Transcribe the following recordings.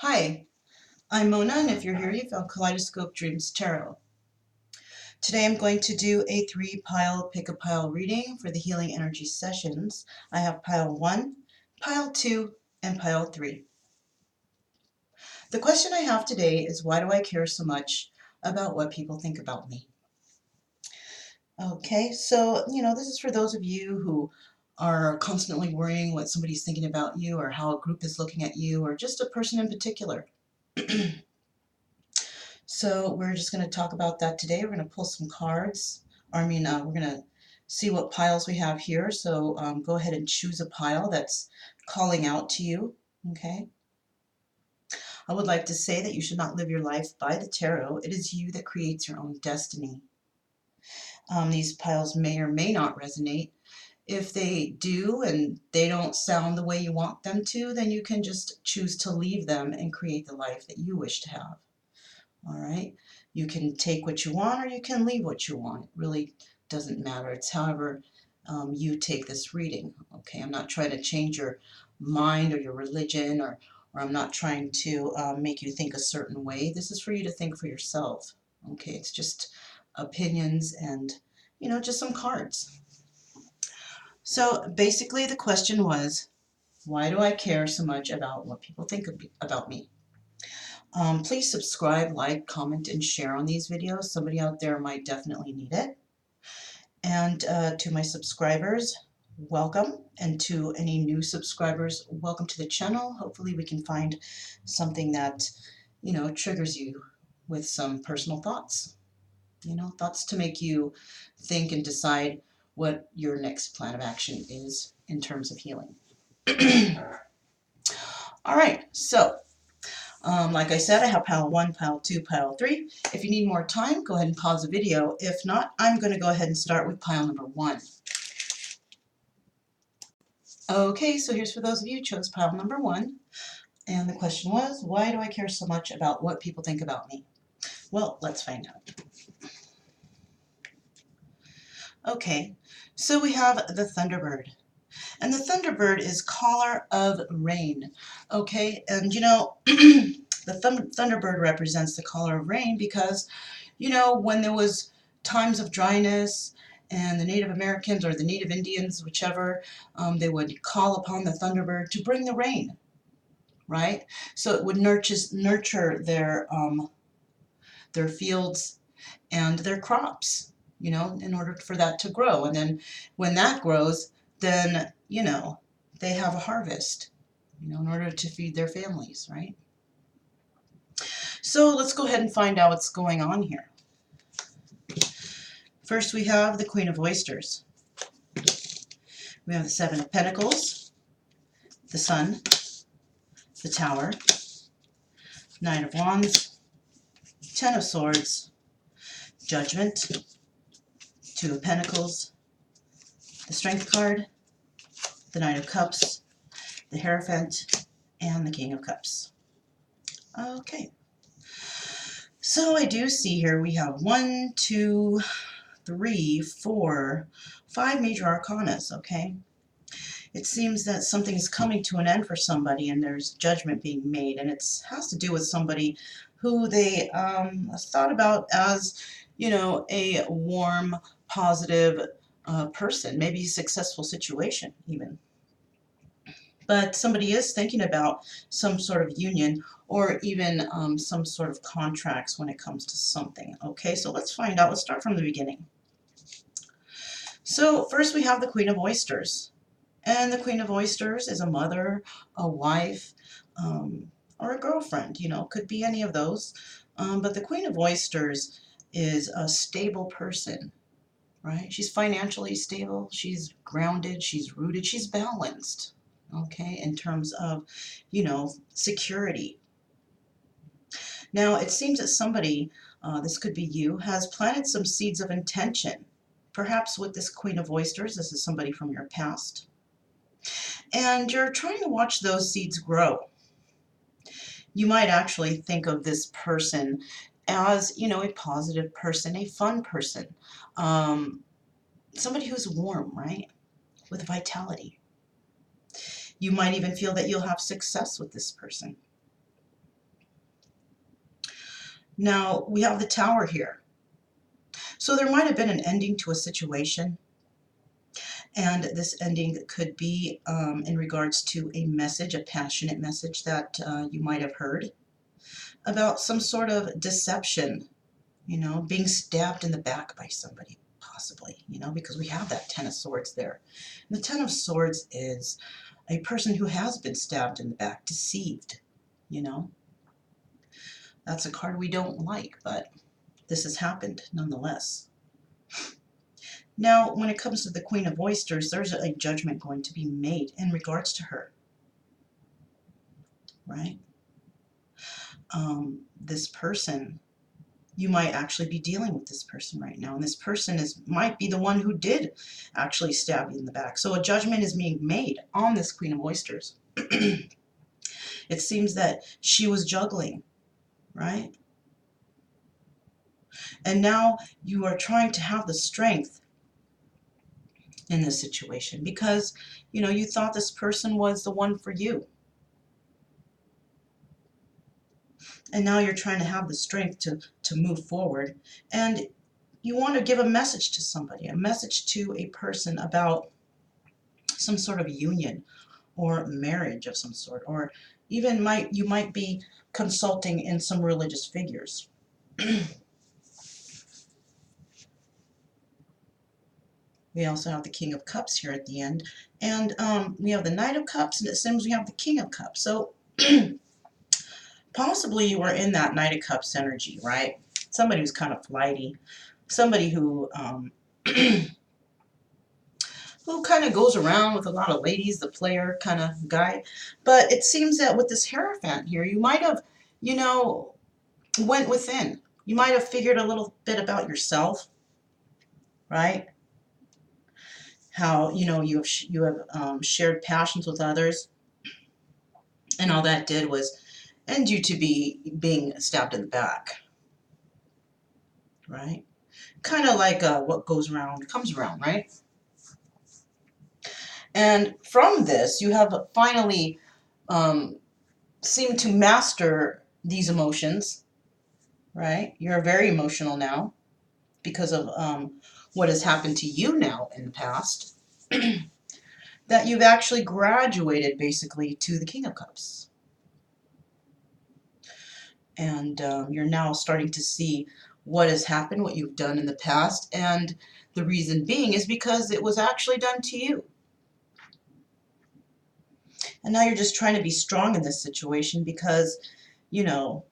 Hi, I'm Mona, and if you're here, you found Kaleidoscope Dreams Tarot. Today I'm going to do a 3-pile pick-a-pile reading for the Healing Energy Sessions. I have pile 1, pile 2, and pile 3. The question I have today is, why do I care so much about what people think about me? Okay, so, this is for those of you who are constantly worrying what somebody's thinking about you or how a group is looking at you or just a person in particular. So we're just going to talk about that today. We're going to pull some cards. We're going to see what piles we have here. So go ahead and choose a pile that's calling out to you. Okay. I would like to say that you should not live your life by the tarot. It is you that creates your own destiny. These piles may or may not resonate. If they do and they don't sound the way you want them to, then you can just choose to leave them and create the life that you wish to have. All right, you can take what you want or you can leave what you want. It really doesn't matter. It's however you take this reading. Okay, I'm not trying to change your mind or your religion, or I'm not trying to make you think a certain way. This is for you to think for yourself. Okay, it's just opinions and, just some cards. So basically the question was, why do I care so much about what people think about me? Please subscribe, like, comment, and share on these videos. Somebody out there might definitely need it. And to my subscribers, welcome. And to any new subscribers, welcome to the channel. Hopefully we can find something that, triggers you with some personal thoughts. Thoughts to make you think and decide what your next plan of action is in terms of healing. All right, so like I said, I have pile 1, pile 2, pile 3. If you need more time, go ahead and pause the video. If not, I'm going to go ahead and start with pile number 1. Okay, so here's for those of you who chose pile number 1. And the question was, why do I care so much about what people think about me? Well, let's find out. Okay, so we have the Thunderbird. And the Thunderbird is caller of rain. Okay, and the Thunderbird represents the caller of rain because, when there was times of dryness and the Native Americans or the Native Indians, whichever, they would call upon the Thunderbird to bring the rain, right? So it would nurture their fields and their crops, in order for that to grow. And then when that grows, then, they have a harvest, in order to feed their families, right? So let's go ahead and find out what's going on here. First, we have the Queen of Oysters. We have the Seven of Pentacles, the Sun, the Tower, Nine of Wands, Ten of Swords, Judgment, Two of Pentacles, the Strength card, the Knight of Cups, the Hierophant, and the King of Cups. Okay. So I do see here we have 1, 2, 3, 4, 5 major arcanas, okay? It seems that something is coming to an end for somebody and there's judgment being made, and it has to do with somebody who they thought about as, a warm, positive person, maybe a successful situation even. But somebody is thinking about some sort of union or even some sort of contracts when it comes to something. Okay, so let's find out. Let's start from the beginning. So first we have the Queen of Oysters. And the Queen of Oysters is a mother, a wife, or a girlfriend. Could be any of those. But the Queen of Oysters is a stable person, right? She's financially stable. She's grounded. She's rooted. She's balanced, okay, in terms of, security. Now, it seems that somebody, this could be you, has planted some seeds of intention. Perhaps with this Queen of Oysters, this is somebody from your past. And you're trying to watch those seeds grow. You might actually think of this person as, a positive person, a fun person, somebody who's warm, right, with vitality. You might even feel that you'll have success with this person. Now, we have the Tower here. So there might have been an ending to a situation, and this ending could be in regards to a message, a passionate message that you might have heard about some sort of deception, you know, being stabbed in the back by somebody, possibly, you know, because we have that Ten of Swords there. And the Ten of Swords is a person who has been stabbed in the back, deceived, you know. That's a card we don't like, but this has happened nonetheless. Now, when it comes to the Queen of Oysters, there's a judgment going to be made in regards to her, right? This person, you might actually be dealing with this person right now, and this person might be the one who did actually stab you in the back. So a judgment is being made on this Queen of Oysters. It seems that she was juggling, right? And now you are trying to have the strength in this situation because, you know, you thought this person was the one for you. And now you're trying to have the strength to move forward. And you want to give a message to somebody, a message to a person about some sort of union or marriage of some sort, or even you might be consulting in some religious figures. We also have the King of Cups here at the end, and we have the Knight of Cups, and it seems we have the King of Cups. So possibly you are in that Knight of Cups energy, right? Somebody who's kind of flighty, somebody who who kind of goes around with a lot of ladies, the player kind of guy. But it seems that with this Hierophant here, you might have, you know, went within. You might have figured a little bit about yourself, right? How, you know, you have shared passions with others, and all that did was end you to being stabbed in the back, right? Kind of like what goes around comes around, right? And from this, you have finally seemed to master these emotions, right? You're very emotional now because of what has happened to you now in the past. That you've actually graduated basically to the King of Cups. And you're now starting to see what has happened, what you've done in the past, and the reason being is because it was actually done to you. And now you're just trying to be strong in this situation because, you know,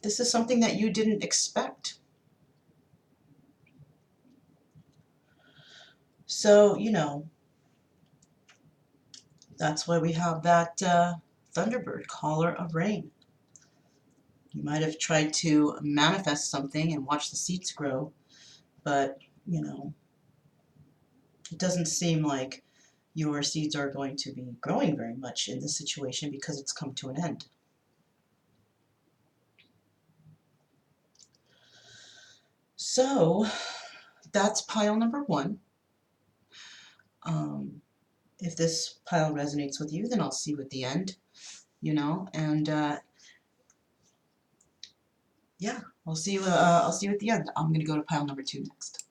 this is something that you didn't expect. So, you know, that's why we have that Thunderbird, caller of rain. You might have tried to manifest something and watch the seeds grow, but, you know, it doesn't seem like your seeds are going to be growing very much in this situation because it's come to an end. So that's pile number one. If this pile resonates with you, then I'll see you at the end, you know, and yeah, I'll see you at the end. I'm going to go to pile number two next.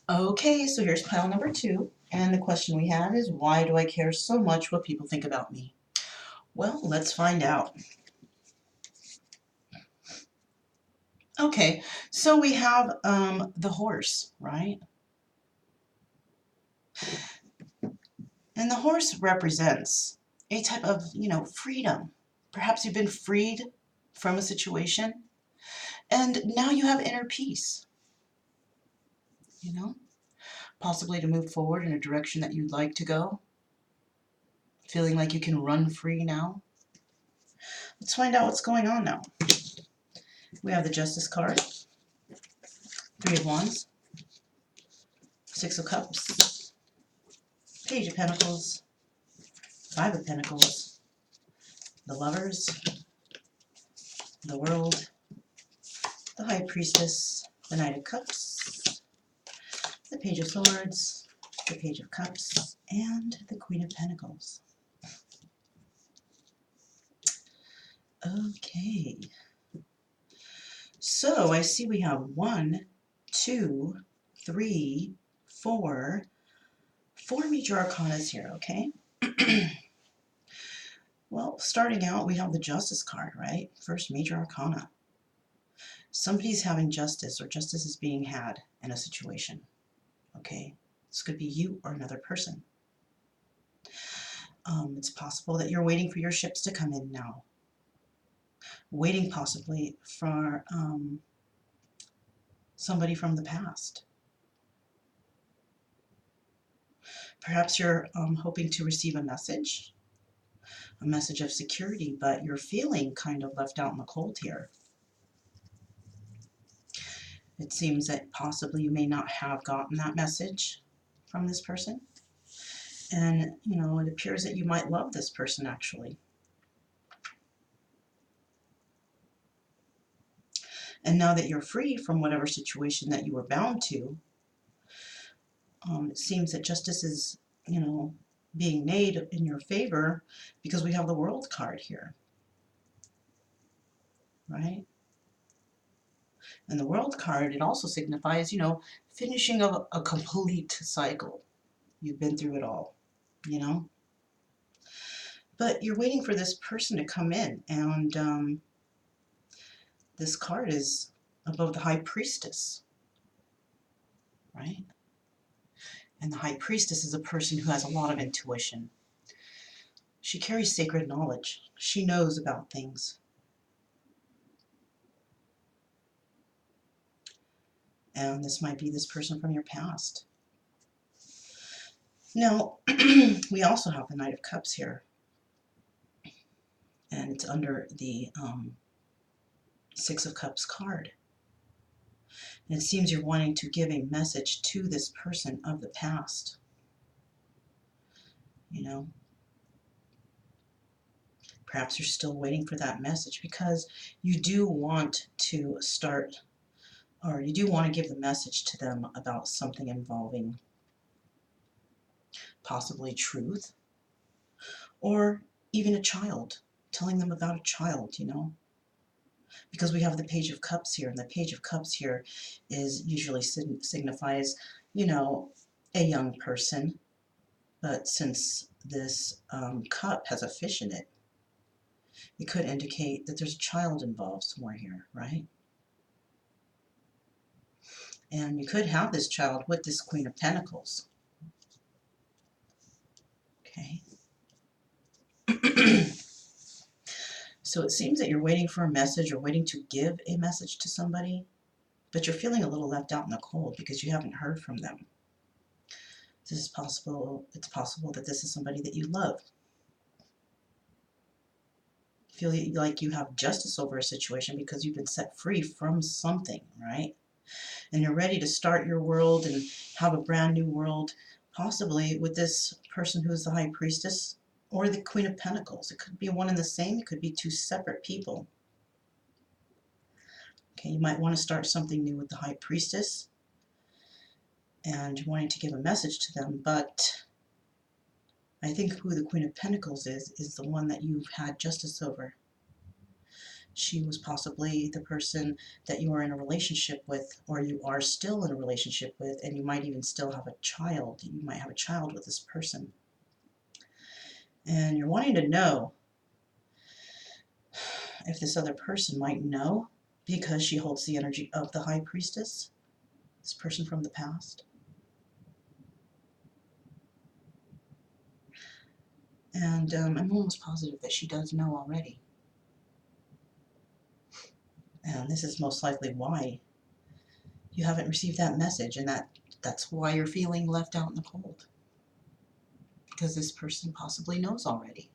Okay, so here's pile number two, and the question we have is, why do I care so much what people think about me? Well, let's find out. Okay, so we have the horse, right? And the horse represents a type of, you know, freedom. Perhaps you've been freed from a situation, and now you have inner peace, you know? Possibly to move forward in a direction that you'd like to go. Feeling like you can run free now. Let's find out what's going on now. We have the Justice card, Three of Wands, Six of Cups, Page of Pentacles, Five of Pentacles, the Lovers, the World, the High Priestess, the Knight of Cups, the Page of Swords, the Page of Cups, and the Queen of Pentacles. Okay. So I see we have 1, 2, 3, 4, 4 major arcanas here, okay? Well, starting out, we have the Justice card, right? First major arcana. Somebody's having justice, or justice is being had in a situation, okay? This could be you or another person. It's possible that you're waiting for your ships to come in now. Waiting possibly for somebody from the past. Perhaps you're hoping to receive a message of security, but you're feeling kind of left out in the cold here. It seems that possibly you may not have gotten that message from this person. And, you know, it appears that you might love this person actually. And now that you're free from whatever situation that you were bound to, it seems that justice is, you know, being made in your favor because we have the World card here, right? And the World card, it also signifies, you know, finishing of a complete cycle. You've been through it all, you know? But you're waiting for this person to come in, and this card is above the High Priestess, right? And the High Priestess is a person who has a lot of intuition. She carries sacred knowledge. She knows about things. And this might be this person from your past. Now, we also have the Knight of Cups here. And it's under the Six of Cups card. And it seems you're wanting to give a message to this person of the past. You know, perhaps you're still waiting for that message because you do want to start, or you do want to give the message to them about something involving possibly truth, or even a child, telling them about a child, you know. Because we have the Page of Cups here, and the Page of Cups here is usually signifies, you know, a young person. But since this cup has a fish in it, it could indicate that there's a child involved somewhere here, right? And you could have this child with this Queen of Pentacles. Okay. So it seems that you're waiting for a message or waiting to give a message to somebody, but you're feeling a little left out in the cold because you haven't heard from them. This is possible. It's possible that this is somebody that you love. Feel like you have justice over a situation because you've been set free from something, right? And you're ready to start your world and have a brand new world, possibly with this person who is the High Priestess or the Queen of Pentacles. It could be one and the same. It could be two separate people. Okay, you might want to start something new with the High Priestess and you're wanting to give a message to them, but I think who the Queen of Pentacles is the one that you've had justice over. She was possibly the person that you are in a relationship with, or you are still in a relationship with, and you might even still have a child. You might have a child with this person. And you're wanting to know if this other person might know because she holds the energy of the High Priestess, this person from the past. And I'm almost positive that she does know already. And this is most likely why you haven't received that message, and that's why you're feeling left out in the cold. Because this person possibly knows already.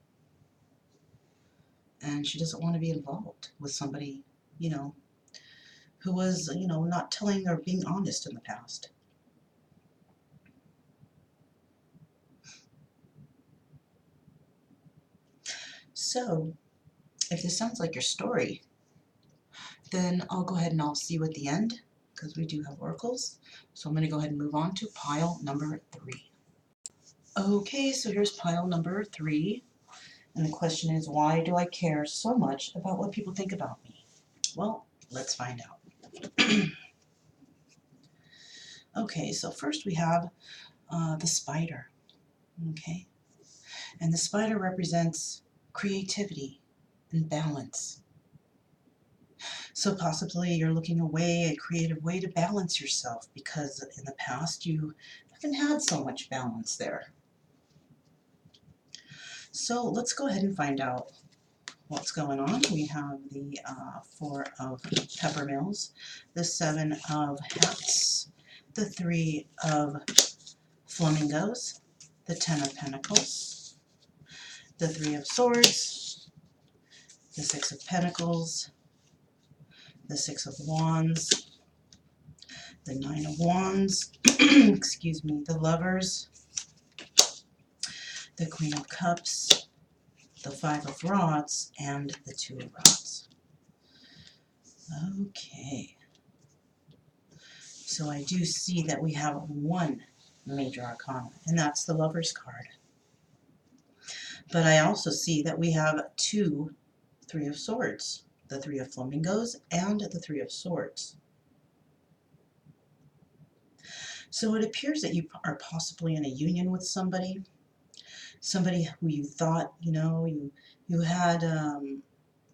And she doesn't want to be involved with somebody, you know, who was, you know, not telling or being honest in the past. So, if this sounds like your story, then I'll go ahead and I'll see you at the end, because we do have oracles. So I'm going to go ahead and move on to pile number 3. Okay, so here's pile number 3. And the question is, why do I care so much about what people think about me? Well, Let's find out. Okay, so first we have the spider. Okay, and the spider represents creativity and balance. So possibly you're looking a creative way to balance yourself, because in the past you haven't had so much balance there. So let's go ahead and find out what's going on. We have the Four of Peppermills, the Seven of Hats, the Three of Flamingos, the Ten of Pentacles, the Three of Swords, the Six of Pentacles, the Six of Wands, the Nine of Wands, excuse me, the Lovers, the Queen of Cups, the Five of Rods, and the Two of Rods. Okay. So I do see that we have one major arcana, and that's the Lover's card. But I also see that we have two Three of Swords, the Three of Flamingos and the Three of Swords. So it appears that you are possibly in a union with somebody who you thought, you had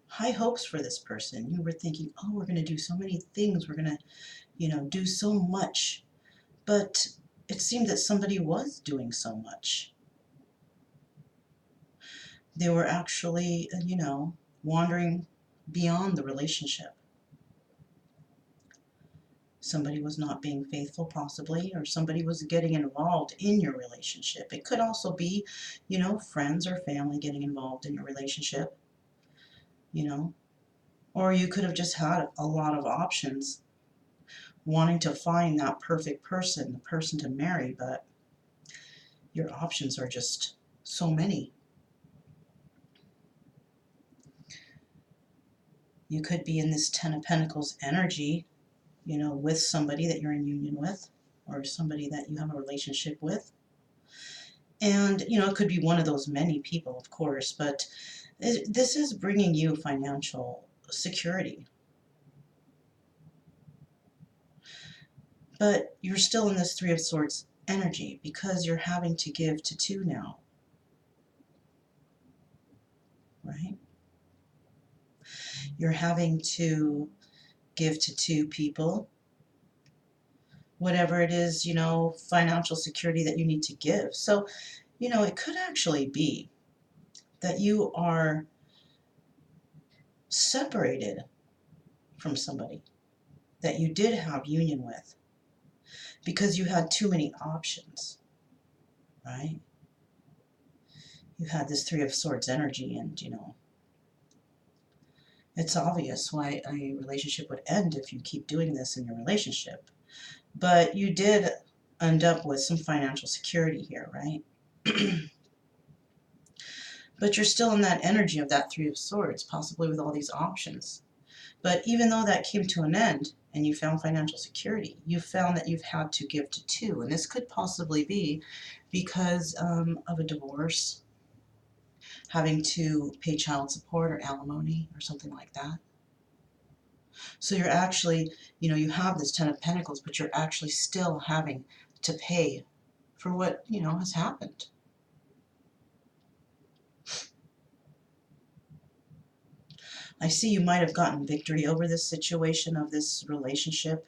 high hopes for this person. You were thinking, oh, we're going to do so many things, we're going to, do so much. But it seemed that somebody was doing so much. They were actually, wandering beyond the relationship. Somebody was not being faithful, possibly, or somebody was getting involved in your relationship. It could also be, friends or family getting involved in your relationship, or you could have just had a lot of options, wanting to find that perfect person, the person to marry, but your options are just so many. You could be in this Ten of Pentacles energy, with somebody that you're in union with, or somebody that you have a relationship with. And, it could be one of those many people, of course, but this is bringing you financial security. But you're still in this Three of Swords energy, because you're having to give to two now, right? You're having to give to two people, whatever it is, financial security that you need to give. So, it could actually be that you are separated from somebody that you did have union with because you had too many options, right? You had this Three of Swords energy, and it's obvious why a relationship would end if you keep doing this in your relationship. But you did end up with some financial security here, right? But you're still in that energy of that Three of Swords, possibly with all these options. But even though that came to an end and you found financial security, you found that you've had to give to two. And this could possibly be because of a divorce, having to pay child support or alimony or something like that. So you're actually, you have this Ten of Pentacles, but you're actually still having to pay for what, has happened. I see you might have gotten victory over this situation of this relationship.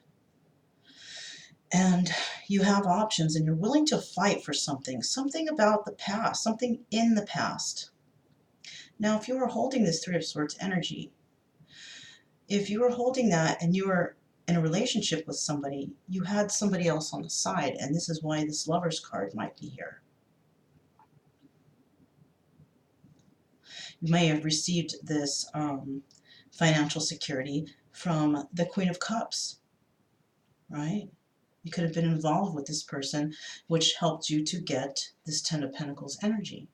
And you have options, and you're willing to fight for something about the past, something in the past. Now, if you were holding this Three of Swords energy, if you were holding that and you were in a relationship with somebody, you had somebody else on the side, and this is why this Lover's card might be here. You may have received this financial security from the Queen of Cups, right? You could have been involved with this person, which helped you to get this Ten of Pentacles energy.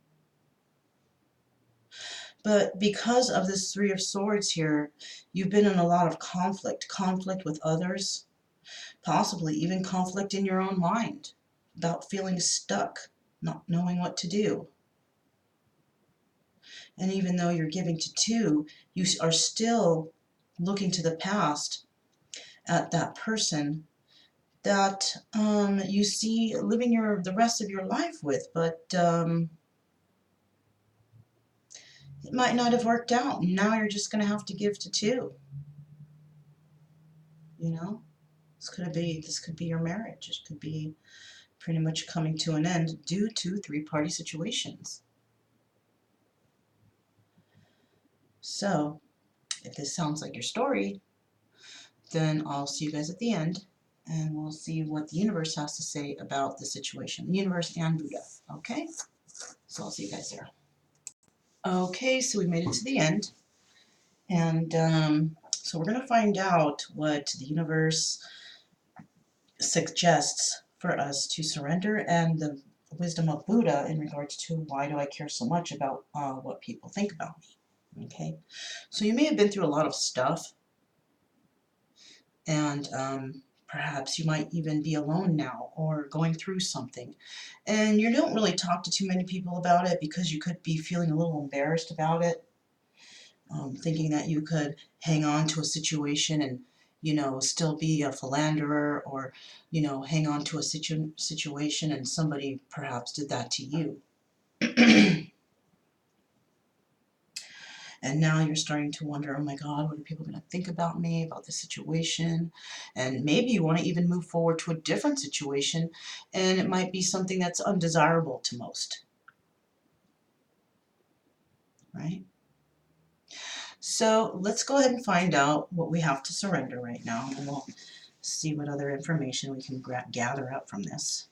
But because of this Three of Swords here, you've been in a lot of conflict with others, possibly even conflict in your own mind about feeling stuck, not knowing what to do. And even though you're giving to two, you are still looking to the past at that person that you see living the rest of your life with, but it might not have worked out. Now you're just going to have to give to two. You know, this could be your marriage. It could be pretty much coming to an end due to three-party situations. So, if this sounds like your story, then I'll see you guys at the end, and we'll see what the universe has to say about the situation. The universe and Buddha, okay? So I'll see you guys there. Okay, so we made it to the end, and so we're going to find out what the universe suggests for us to surrender and the wisdom of Buddha in regards to why do I care so much about what people think about me. Okay, so you may have been through a lot of stuff, and perhaps you might even be alone now or going through something, and you don't really talk to too many people about it because you could be feeling a little embarrassed about it, thinking that you could hang on to a situation and, you know, still be a philanderer, or, you know, hang on to a situation and somebody perhaps did that to you. And now you're starting to wonder, oh my God, what are people going to think about me, about this situation? And maybe you want to even move forward to a different situation, and it might be something that's undesirable to most, right? So let's go ahead and find out what we have to surrender right now, and we'll see what other information we can gather up from this.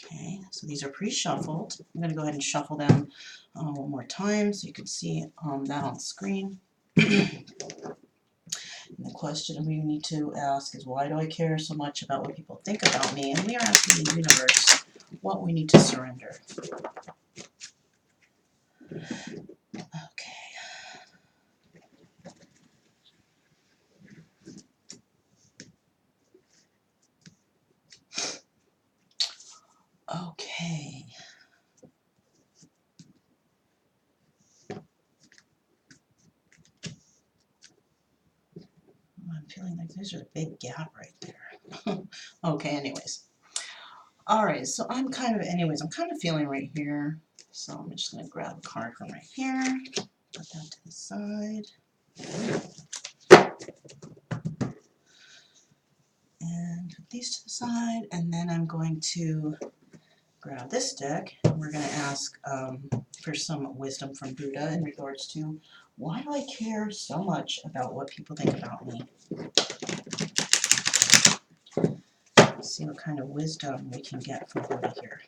Okay, so these are pre-shuffled. I'm going to go ahead and shuffle them one more time so you can see that on the screen. And the question we need to ask is, why do I care so much about what people think about me? And we are asking the universe what we need to surrender. Okay. Okay. I'm feeling like there's a big gap right there. Okay, anyways. Alright, so I'm kind of feeling right here. So I'm just going to grab a card from right here, put that to the side, and put these to the side, and then I'm going to grab this deck, and we're going to ask for some wisdom from Buddha in regards to, why do I care so much about what people think about me? Let's see what kind of wisdom we can get from Buddha here.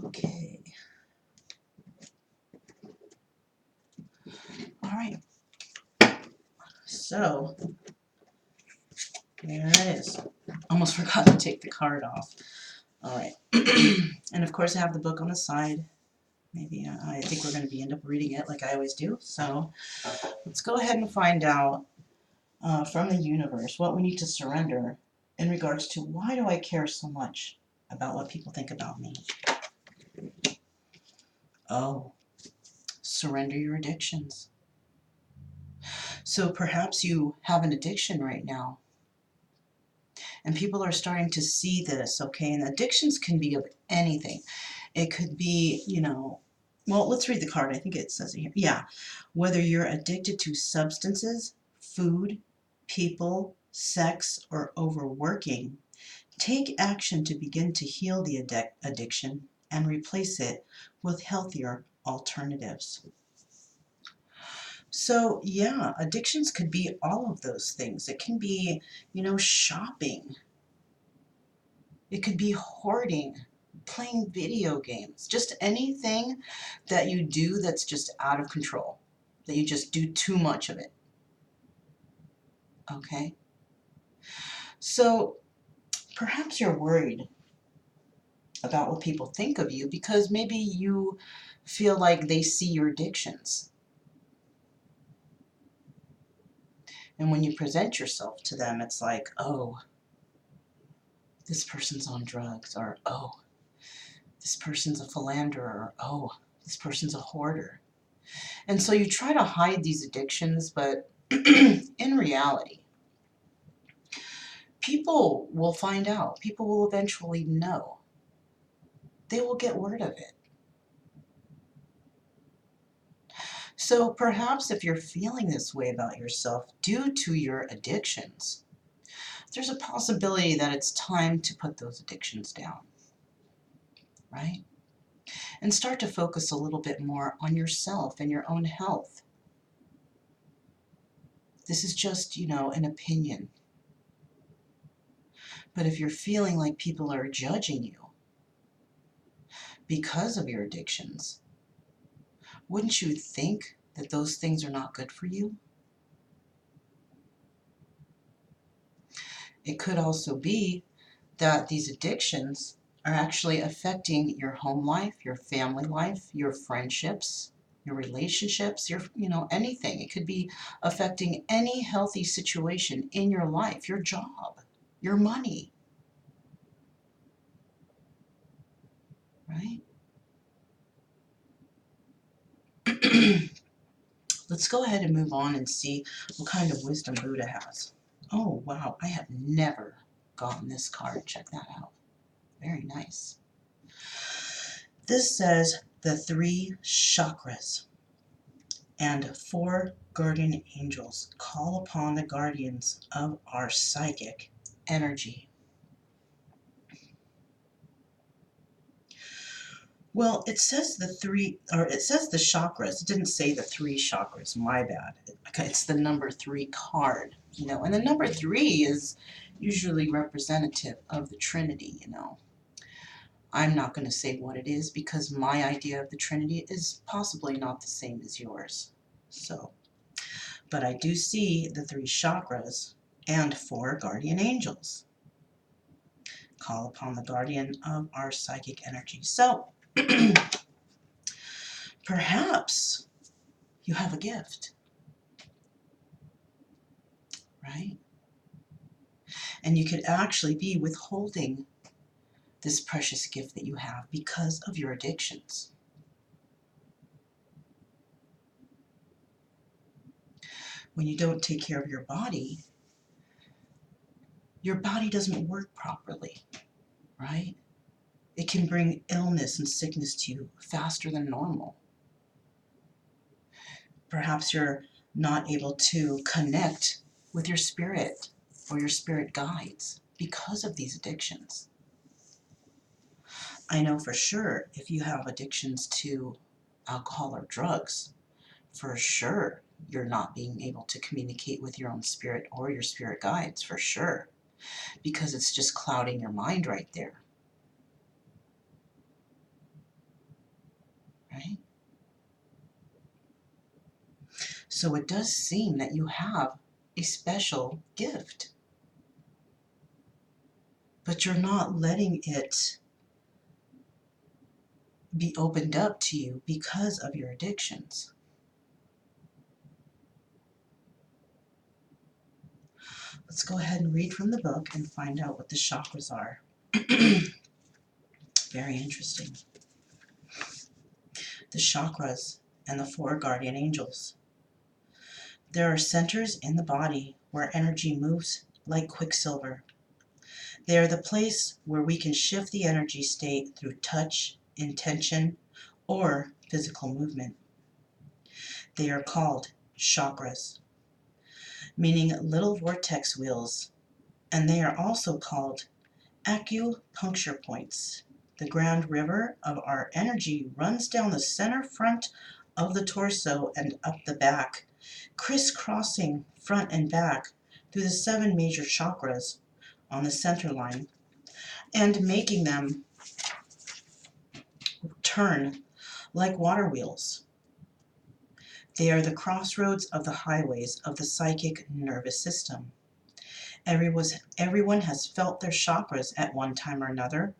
Okay. Alright. So, there it is. Almost forgot to take the card off. Alright. And of course I have the book on the side. Maybe I think we're going to end up reading it like I always do. So let's go ahead and find out from the universe what we need to surrender in regards to, why do I care so much about what people think about me? Oh, surrender your addictions. So perhaps you have an addiction right now, and people are starting to see this, okay? And addictions can be of anything. It could be, you know, well, let's read the card. I think it says it here. Yeah. Whether you're addicted to substances, food, people, sex, or overworking, take action to begin to heal the addiction and replace it with healthier alternatives. So, yeah, addictions could be all of those things. It can be, you know, shopping. It could be hoarding, playing video games, just anything that you do that's just out of control, that you just do too much of it. Okay? So perhaps you're worried about what people think of you because maybe you feel like they see your addictions. And when you present yourself to them, it's like, oh, this person's on drugs, or oh, this person's a philanderer, or oh, this person's a hoarder. And so you try to hide these addictions, but in reality, people will find out. People will eventually know. They will get word of it. So perhaps if you're feeling this way about yourself due to your addictions, there's a possibility that it's time to put those addictions down, right? And start to focus a little bit more on yourself and your own health. This is just, an opinion. But if you're feeling like people are judging you because of your addictions, wouldn't you think that those things are not good for you? It could also be that these addictions are actually affecting your home life, your family life, your friendships, your relationships, anything. It could be affecting any healthy situation in your life, your job, your money, right? Let's go ahead and move on and see what kind of wisdom Buddha has. Oh, wow, I have never gotten this card. Check that out. Very nice. This says the 3 chakras and 4 guardian angels call upon the guardians of our psychic energy. Well, it says the chakras. It didn't say the 3 chakras. My bad. It's the number 3 card, and the number 3 is usually representative of the Trinity. I'm not going to say what it is because my idea of the Trinity is possibly not the same as yours. So, but I do see the 3 chakras and 4 guardian angels. Call upon the guardian of our psychic energy. So, perhaps you have a gift, right? And you could actually be withholding this precious gift that you have because of your addictions. When you don't take care of your body doesn't work properly, right? It can bring illness and sickness to you faster than normal. Perhaps you're not able to connect with your spirit or your spirit guides because of these addictions. I know for sure if you have addictions to alcohol or drugs, for sure you're not being able to communicate with your own spirit or your spirit guides, for sure, because it's just clouding your mind right there, right? So it does seem that you have a special gift, but you're not letting it be opened up to you because of your addictions. Let's go ahead and read from the book and find out what the chakras are. Very interesting. The chakras and the 4 guardian angels. There are centers in the body where energy moves like quicksilver. They are the place where we can shift the energy state through touch, intention, or physical movement. They are called chakras, meaning little vortex wheels, and they are also called acupuncture points. The grand river of our energy runs down the center front of the torso and up the back, crisscrossing front and back through the 7 major chakras on the center line and making them turn like water wheels. They are the crossroads of the highways of the psychic nervous system. Everyone has felt their chakras at one time or another,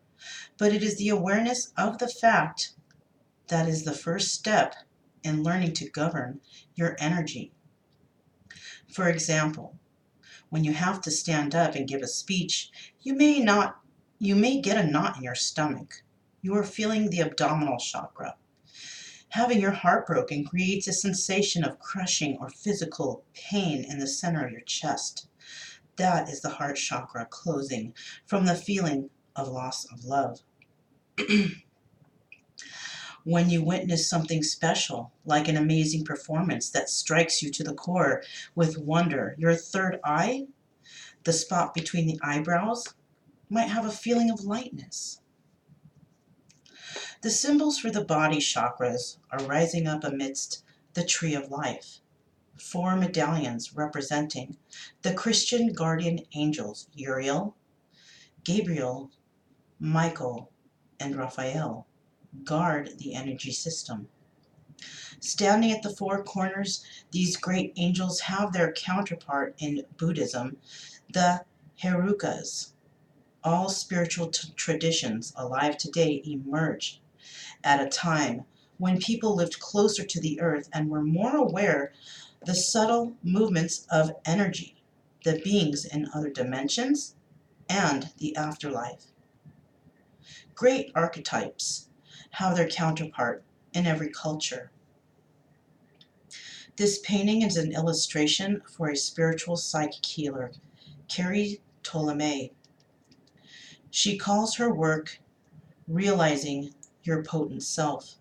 but it is the awareness of the fact that is the first step in learning to govern your energy. For example, when you have to stand up and give a speech, you may get a knot in your stomach. You are feeling the abdominal chakra. Having your heart broken creates a sensation of crushing or physical pain in the center of your chest. That is the heart chakra closing from the feeling of loss of love. When you witness something special, like an amazing performance that strikes you to the core with wonder, your third eye, the spot between the eyebrows, might have a feeling of lightness. The symbols for the body chakras are rising up amidst the tree of life. 4 medallions representing the Christian guardian angels Uriel, Gabriel, Michael, and Raphael guard the energy system. Standing at the 4 corners, these great angels have their counterpart in Buddhism, the Herukas. All spiritual traditions alive today emerged at a time when people lived closer to the earth and were more aware the subtle movements of energy, the beings in other dimensions, and the afterlife. Great archetypes have their counterpart in every culture. This painting is an illustration for a spiritual psychic healer, Carrie Ptolemy. She calls her work Realizing Your Potent Self.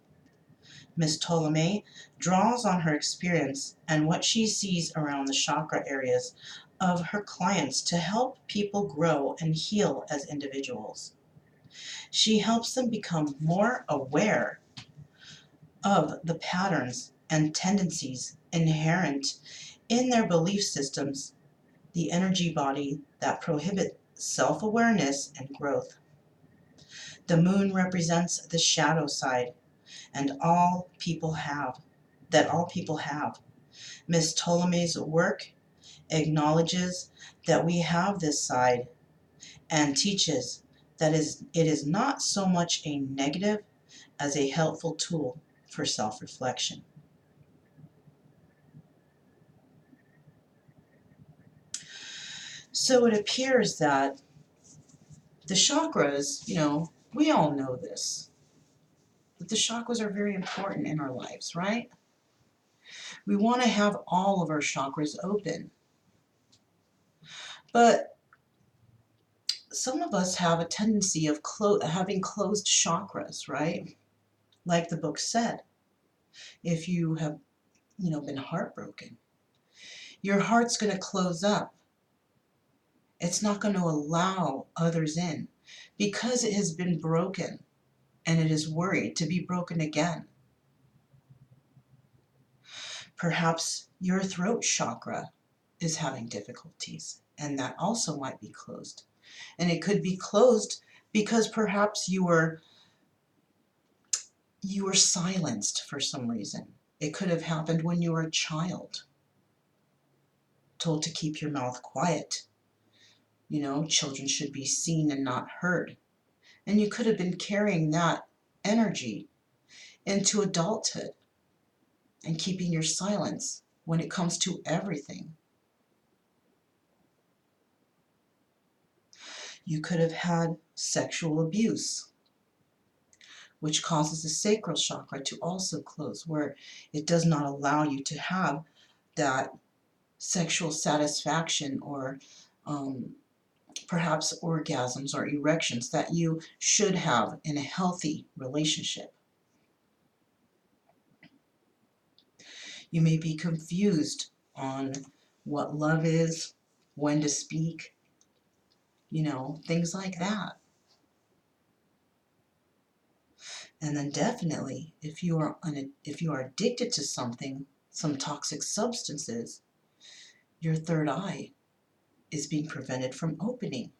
Miss Ptolemy draws on her experience and what she sees around the chakra areas of her clients to help people grow and heal as individuals. She helps them become more aware of the patterns and tendencies inherent in their belief systems, the energy body that prohibit self-awareness and growth. The moon represents the shadow side, and all people have. Miss Ptolemy's work acknowledges that we have this side and teaches that it is not so much a negative as a helpful tool for self-reflection. So it appears that the chakras, we all know this, that the chakras are very important in our lives, right? We want to have all of our chakras open. But some of us have a tendency of having closed chakras, right? Like the book said, if you have, been heartbroken, your heart's going to close up. It's not going to allow others in because it has been broken and it is worried to be broken again. Perhaps your throat chakra is having difficulties, and that also might be closed. And it could be closed because perhaps you were silenced for some reason. It could have happened when you were a child, told to keep your mouth quiet. Children should be seen and not heard. And you could have been carrying that energy into adulthood and keeping your silence when it comes to everything. You could have had sexual abuse, which causes the sacral chakra to also close, where it does not allow you to have that sexual satisfaction or perhaps orgasms or erections that you should have in a healthy relationship. You may be confused on what love is, when to speak, things like that. And then definitely, if you are addicted to something, some toxic substances, your third eye is being prevented from opening.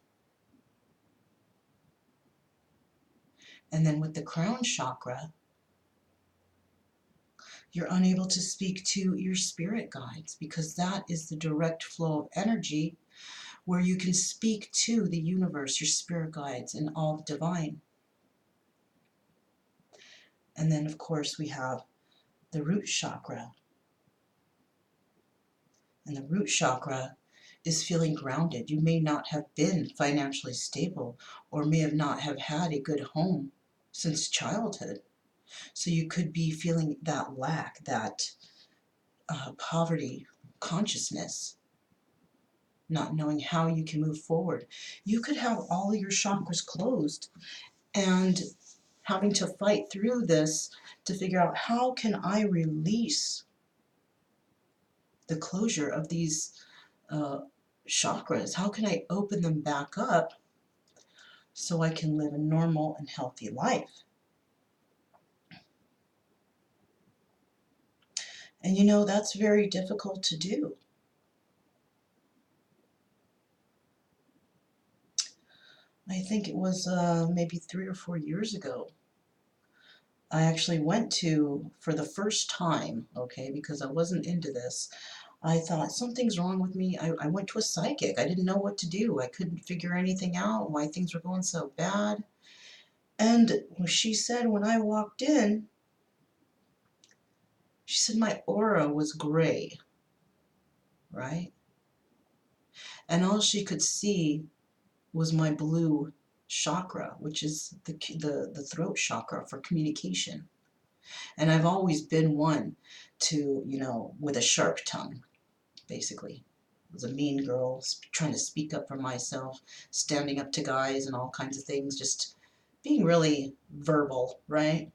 And then with the crown chakra, you're unable to speak to your spirit guides because that is the direct flow of energy where you can speak to the universe, your spirit guides, and all the divine. And then, of course, we have the root chakra. And the root chakra is feeling grounded. You may not have been financially stable or may have not have had a good home since childhood. So you could be feeling that lack, that poverty consciousness, not knowing how you can move forward. You could have all of your chakras closed and having to fight through this to figure out, how can I release the closure of these uh, chakras? How can I open them back up so I can live a normal and healthy life? And you know, that's very difficult to do. I think it was maybe 3 or 4 years ago. I actually went to, for the first time, okay, because I wasn't into this, I thought something's wrong with me. I went to a psychic. I didn't know what to do. I couldn't figure anything out, why things were going so bad. And she said when I walked in, she said my aura was gray, right? And all she could see was my blue chakra, which is the throat chakra for communication. And I've always been one to, you know, with a sharp tongue, basically. I was a mean girl, trying to speak up for myself, standing up to guys and all kinds of things, just being really verbal, right?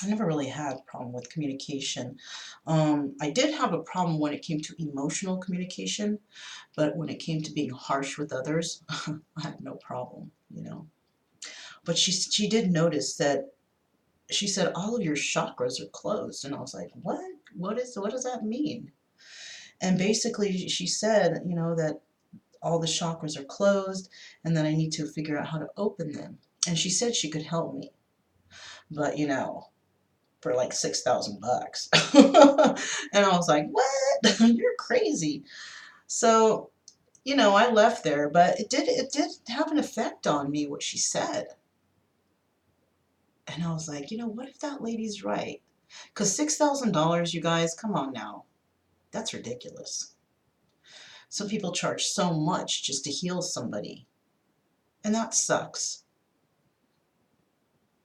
I never really had a problem with communication. I did have a problem when it came to emotional communication, but when it came to being harsh with others, I had no problem, you know. But she did notice that, she said all of your chakras are closed, and I was like, what? What does that mean? And basically she said, you know, that all the chakras are closed and that I need to figure out how to open them. And she said she could help me, but you know, for like $6,000. And I was like, what? You're crazy. So, you know, I left there, but it did have an effect on me, what she said. And I was like, you know, what if that lady's right? Because $6,000, you guys, come on now. That's ridiculous. Some people charge so much just to heal somebody. And that sucks.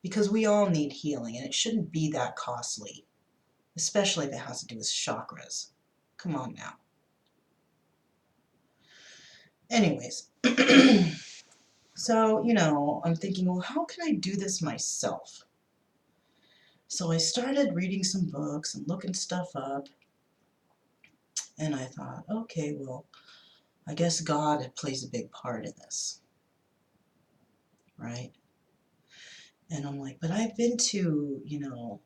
Because we all need healing, and it shouldn't be that costly. Especially if it has to do with chakras. Come on now. Anyways. So, you know, I'm thinking, well, how can I do this myself? So I started reading some books and looking stuff up. And I thought, okay, well, I guess God plays a big part in this, right? And I'm like, but I've been to, you know,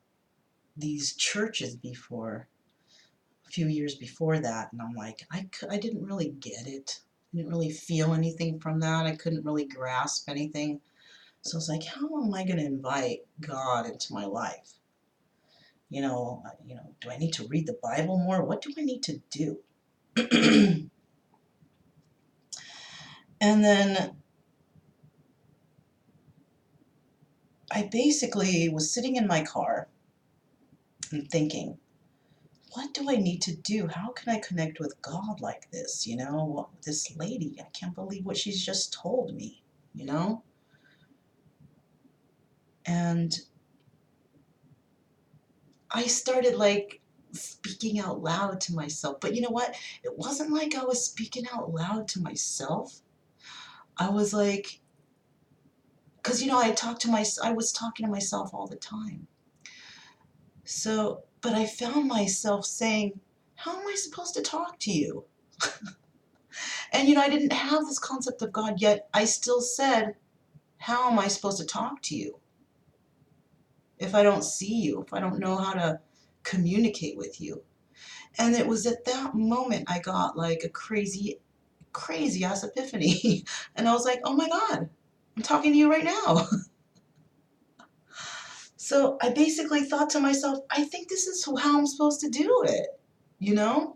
these churches before, a few years before that, and I'm like, I didn't really get it. I didn't really feel anything from that. I couldn't really grasp anything. So I was like, how am I going to invite God into my life? Do I need to read the Bible more? What do I need to do? And then I basically was sitting in my car and thinking, what do I need to do? How can I connect with God like this? You know, this lady, I can't believe what she's just told me, you know? And I started like speaking out loud to myself. But you know what? It wasn't like I was speaking out loud to myself. I was like, because you know, I was talking to myself all the time. So, but I found myself saying, how am I supposed to talk to you? And you know, I didn't have this concept of God yet. I still said, how am I supposed to talk to you if I don't see you, if I don't know how to communicate with you? And it was at that moment I got like a crazy, crazy ass epiphany. And I was like, oh my God, I'm talking to you right now. So I basically thought to myself, I think this is how I'm supposed to do it, you know?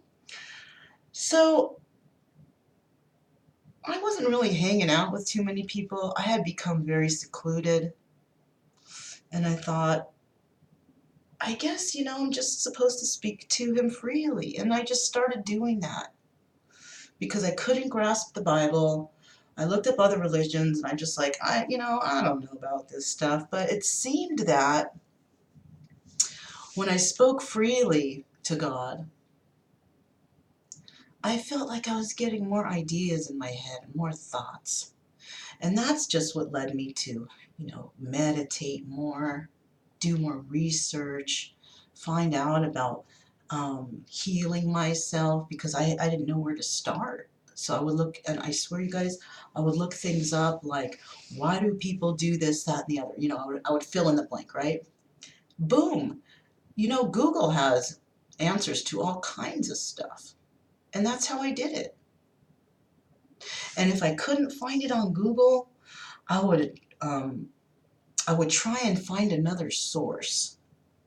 So I wasn't really hanging out with too many people. I had become very secluded. And I thought, I guess, you know, I'm just supposed to speak to him freely. And I just started doing that because I couldn't grasp the Bible. I looked up other religions and I just like, I don't know about this stuff. But it seemed that When I spoke freely to God, I felt like I was getting more ideas in my head and more thoughts. And that's just what led me to, meditate more, do more research, find out about healing myself, because I didn't know where to start. So I would look, and I swear you guys, I would look things up like, why do people do this, that, and the other? I would fill in the blank, right? Boom! Google has answers to all kinds of stuff. And that's how I did it. And if I couldn't find it on Google, I would try and find another source.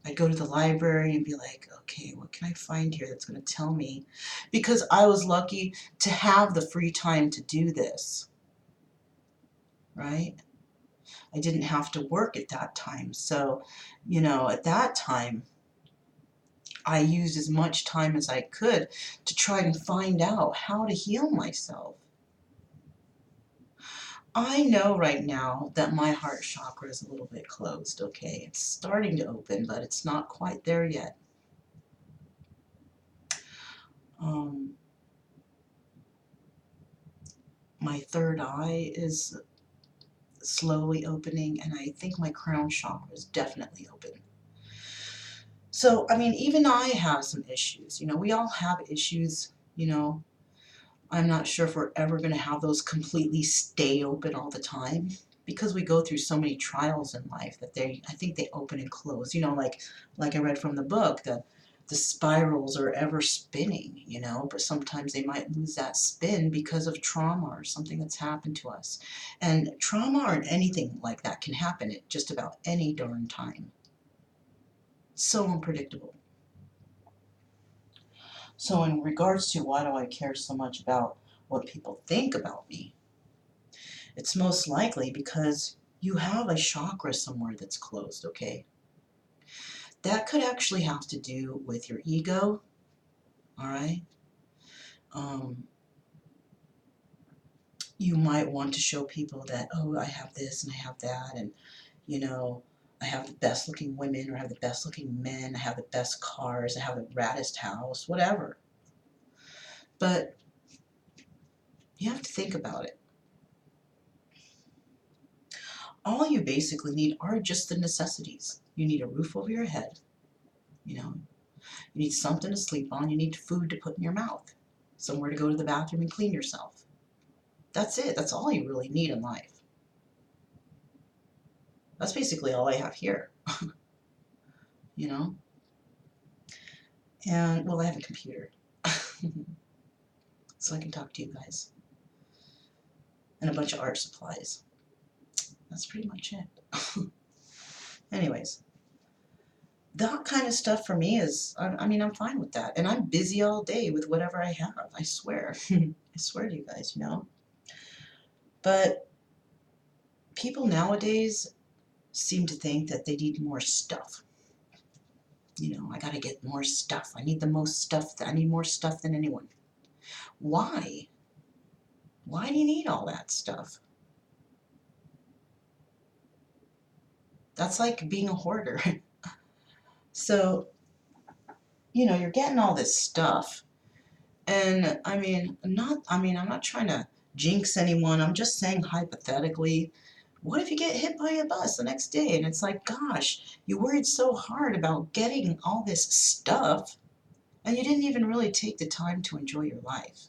I'd go to the library and be like, okay, what can I find here that's going to tell me? Because I was lucky to have the free time to do this, right? I didn't have to work at that time. So, at that time, I used as much time as I could to try and find out how to heal myself. I know right now that my heart chakra is a little bit closed, okay? It's starting to open, but it's not quite there yet. My third eye is slowly opening, and I think my crown chakra is definitely open. So, even I have some issues. We all have issues. I'm not sure if we're ever going to have those completely stay open all the time, because we go through so many trials in life that I think they open and close. Like I read from the book, that the spirals are ever spinning, but sometimes they might lose that spin because of trauma or something that's happened to us. And trauma or anything like that can happen at just about any darn time. So unpredictable. So in regards to why do I care so much about what people think about me, it's most likely because you have a chakra somewhere that's closed, okay? That could actually have to do with your ego, all right? You might want to show people that, oh, I have this and I have that, and, I have the best looking women, or I have the best looking men, I have the best cars, I have the raddest house, whatever. But you have to think about it. All you basically need are just the necessities. You need a roof over your head, you need something to sleep on, you need food to put in your mouth, somewhere to go to the bathroom and clean yourself. That's it. That's all you really need in life. That's basically all I have here, you know? And, well, I have a computer, so I can talk to you guys. And a bunch of art supplies. That's pretty much it. Anyways, that kind of stuff for me is, I'm fine with that. And I'm busy all day with whatever I have, I swear. I swear to you guys, But people nowadays seem to think that they need more stuff. I gotta get more stuff. I need the most stuff. I need more stuff than anyone. Why? Why do you need all that stuff? That's like being a hoarder. So, you're getting all this stuff. And I'm not trying to jinx anyone. I'm just saying hypothetically, what if you get hit by a bus the next day and it's like, gosh, you worried so hard about getting all this stuff and you didn't even really take the time to enjoy your life?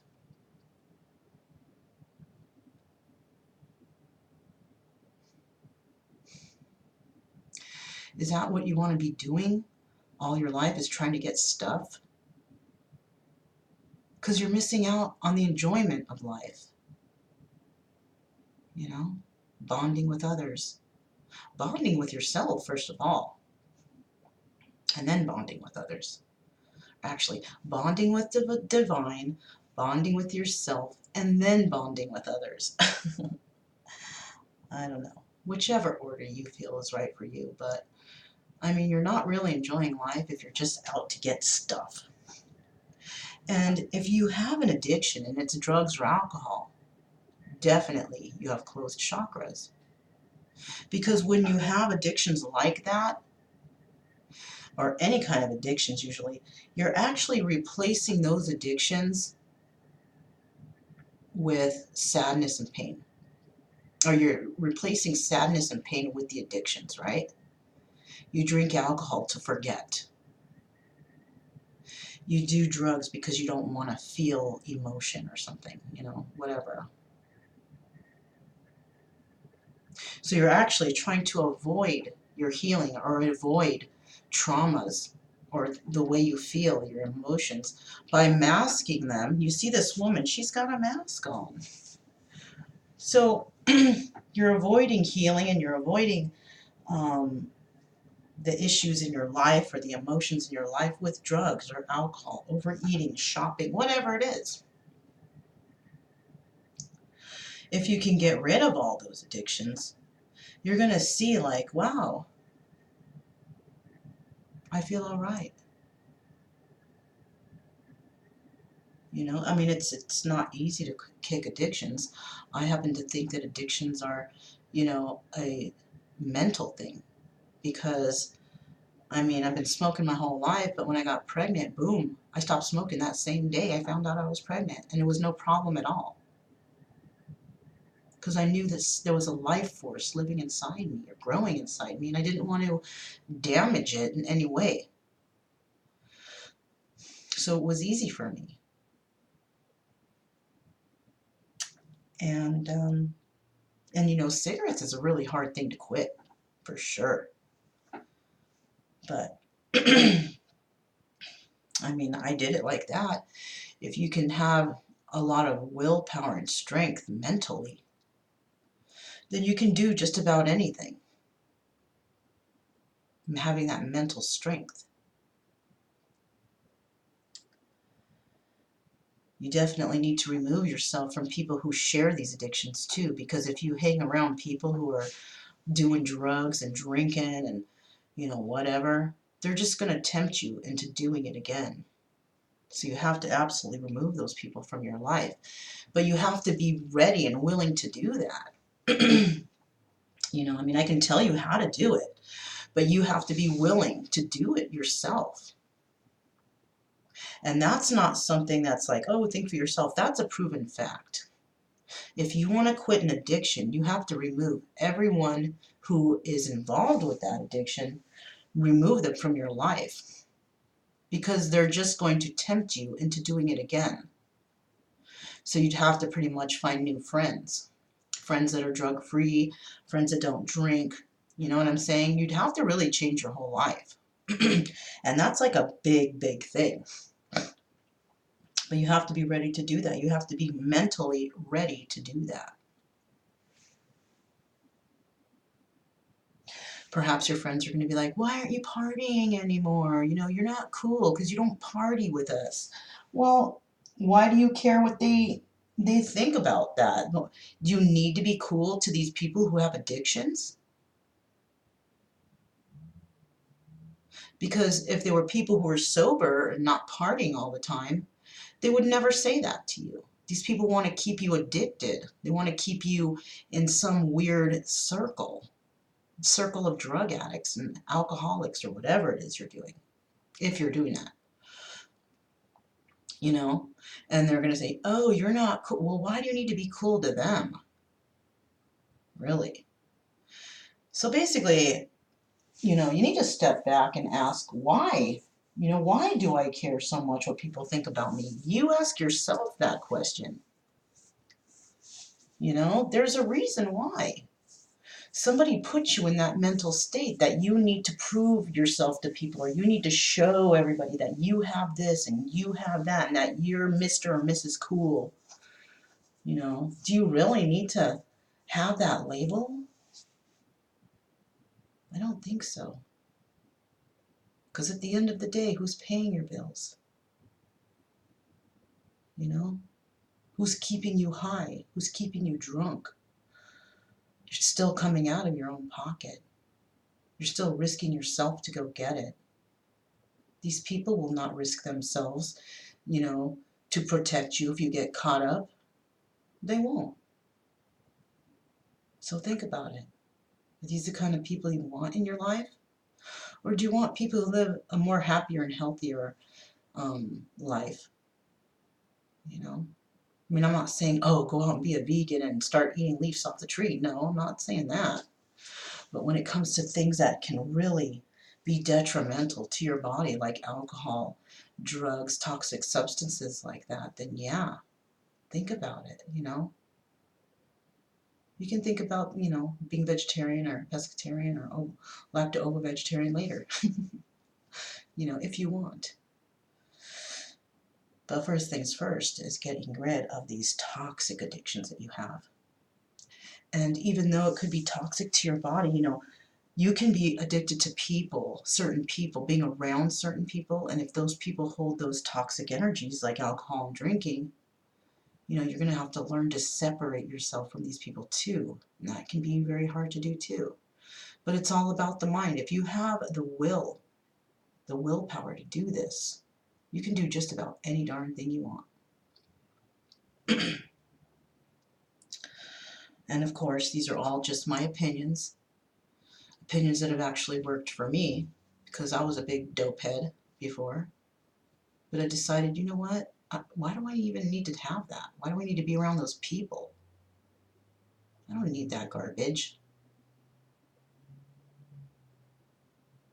Is that what you want to be doing all your life, is trying to get stuff? Because you're missing out on the enjoyment of life, bonding with others, bonding with yourself, first of all, and then bonding with others. Actually, bonding with the divine, bonding with yourself, and then bonding with others. I don't know. Whichever order you feel is right for you, but you're not really enjoying life if you're just out to get stuff. And if you have an addiction and it's drugs or alcohol, definitely you have closed chakras. Because when you have addictions like that, or any kind of addictions usually, you're actually replacing those addictions with sadness and pain. Or you're replacing sadness and pain with the addictions, right? You drink alcohol to forget. You do drugs because you don't want to feel emotion or something, whatever. So you're actually trying to avoid your healing or avoid traumas or the way you feel, your emotions, by masking them. You see this woman, she's got a mask on. So you're avoiding healing and you're avoiding um, the issues in your life or the emotions in your life with drugs or alcohol, overeating, shopping, whatever it is. If you can get rid of all those addictions, you're going to see like, wow, I feel all right. I mean, it's not easy to kick addictions. I happen to think that addictions are, a mental thing because, I mean, I've been smoking my whole life, but when I got pregnant, boom, I stopped smoking that same day I found out I was pregnant, and it was no problem at all. Because I knew this there was a life force living inside me or growing inside me, and I didn't want to damage it in any way. So it was easy for me. And cigarettes is a really hard thing to quit, for sure. But I mean, I did it like that. If you can have a lot of willpower and strength mentally, then you can do just about anything. And having that mental strength. You definitely need to remove yourself from people who share these addictions too, because if you hang around people who are doing drugs and drinking and, whatever, they're just going to tempt you into doing it again. So you have to absolutely remove those people from your life. But you have to be ready and willing to do that. I mean, I can tell you how to do it, but you have to be willing to do it yourself. And that's not something that's like, oh, think for yourself. That's a proven fact. If you want to quit an addiction, you have to remove everyone who is involved with that addiction, remove them from your life, because they're just going to tempt you into doing it again. So you'd have to pretty much find new friends. Friends that are drug-free, friends that don't drink. You know what I'm saying? You'd have to really change your whole life. And that's like a big, big thing. But you have to be ready to do that. You have to be mentally ready to do that. Perhaps your friends are going to be like, why aren't you partying anymore? You're not cool because you don't party with us. Well, why do you care what they think about that? Do you need to be cool to these people who have addictions? Because if there were people who were sober and not partying all the time, they would never say that to you. These people want to keep you addicted. They want to keep you in some weird circle of drug addicts and alcoholics or whatever it is you're doing, if you're doing that. And they're going to say, oh, you're not cool. Well, why do you need to be cool to them? Really? So basically, you need to step back and ask why. Why do I care so much what people think about me? You ask yourself that question. There's a reason why. Somebody put you in that mental state that you need to prove yourself to people, or you need to show everybody that you have this and you have that and that you're Mr. or Mrs. Cool. Do you really need to have that label? I don't think so. Because at the end of the day, who's paying your bills? Who's keeping you high? Who's keeping you drunk? You're still coming out of your own pocket. You're still risking yourself to go get it. These people will not risk themselves, to protect you if you get caught up. They won't. So think about it. Are these the kind of people you want in your life? Or do you want people who live a more happier and healthier life? You know? I mean, I'm not saying, oh, go out and be a vegan and start eating leaves off the tree. No, I'm not saying that. But when it comes to things that can really be detrimental to your body, like alcohol, drugs, toxic substances like that, then yeah, think about it, you know? You can think about, you know, being vegetarian or pescatarian or lacto-ovo-vegetarian later, you know, if you want. But first things first is getting rid of these toxic addictions that you have. And even though it could be toxic to your body, you know, you can be addicted to people, certain people, being around certain people, and if those people hold those toxic energies like alcohol and drinking, you know, you're going to have to learn to separate yourself from these people too. And that can be very hard to do too. But it's all about the mind. If you have the willpower to do this, you can do just about any darn thing you want. And of course, these are all just my opinions that have actually worked for me, because I was a big dope head before. But I decided, you know what? Why do I even need to have that? Why do I need to be around those people? I don't need that garbage.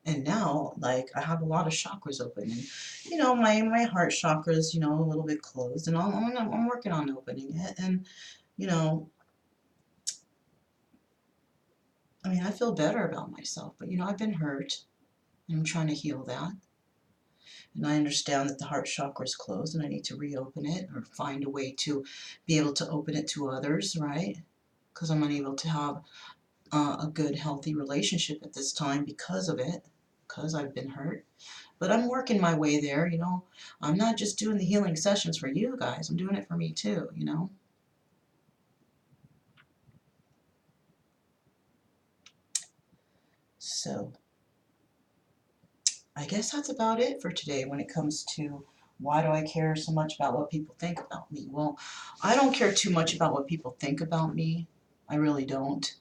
And now, like, I have a lot of chakras open, and you know, my heart chakra's, you know, a little bit closed, and I'm working on opening it. And you know, I mean, I feel better about myself, but you know, I've been hurt, and I'm trying to heal that. And I understand that the heart chakra is closed, and I need to reopen it or find a way to be able to open it to others, right? Because I'm unable to have a good, healthy relationship at this time because of it, because I've been hurt. But I'm working my way there, you know. I'm not just doing the healing sessions for you guys. I'm doing it for me too, you know. So I guess that's about it for today when it comes to why do I care so much about what people think about me. Well, I don't care too much about what people think about me. I really don't.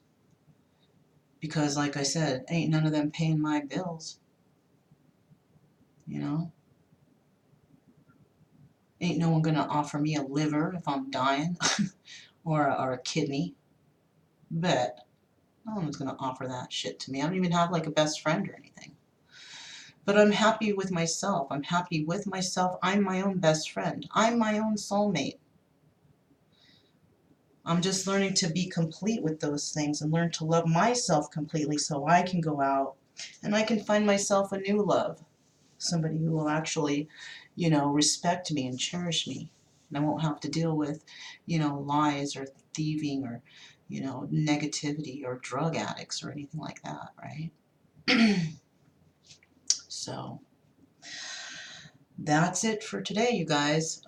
Because like I said, ain't none of them paying my bills, you know. Ain't no one gonna offer me a liver if I'm dying or a kidney. Bet. No one's gonna offer that shit to me. I don't even have like a best friend or anything. But I'm happy with myself. I'm happy with myself. I'm my own best friend. I'm my own soulmate. I'm just learning to be complete with those things and learn to love myself completely so I can go out and I can find myself a new love. Somebody who will actually, you know, respect me and cherish me. And I won't have to deal with, you know, lies or thieving or, you know, negativity or drug addicts or anything like that, right? So that's it for today, you guys.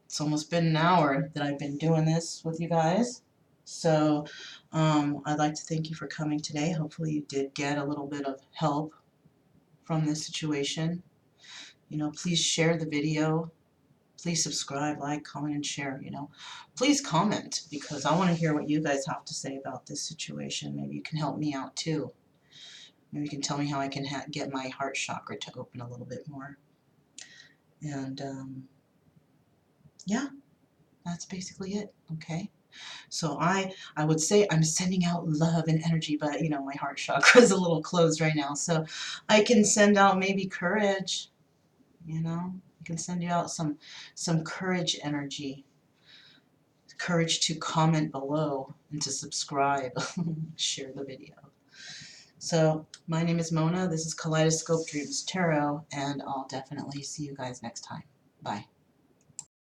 It's almost been an hour that I've been doing this with you guys. So I'd like to thank you for coming today. Hopefully you did get a little bit of help from this situation. You know, please share the video. Please subscribe, like, comment, and share, you know. Please comment, because I want to hear what you guys have to say about this situation. Maybe you can help me out too. Maybe you can tell me how I can get my heart chakra to open a little bit more. And yeah, that's basically it, okay? So I would say I'm sending out love and energy, but you know, my heart chakra is a little closed right now. So I can send out maybe courage, you know. I can send you out some courage energy. Courage to comment below and to subscribe. Share the video. So my name is Mona. This is Kaleidoscope Dreams Tarot, and I'll definitely see you guys next time. Bye.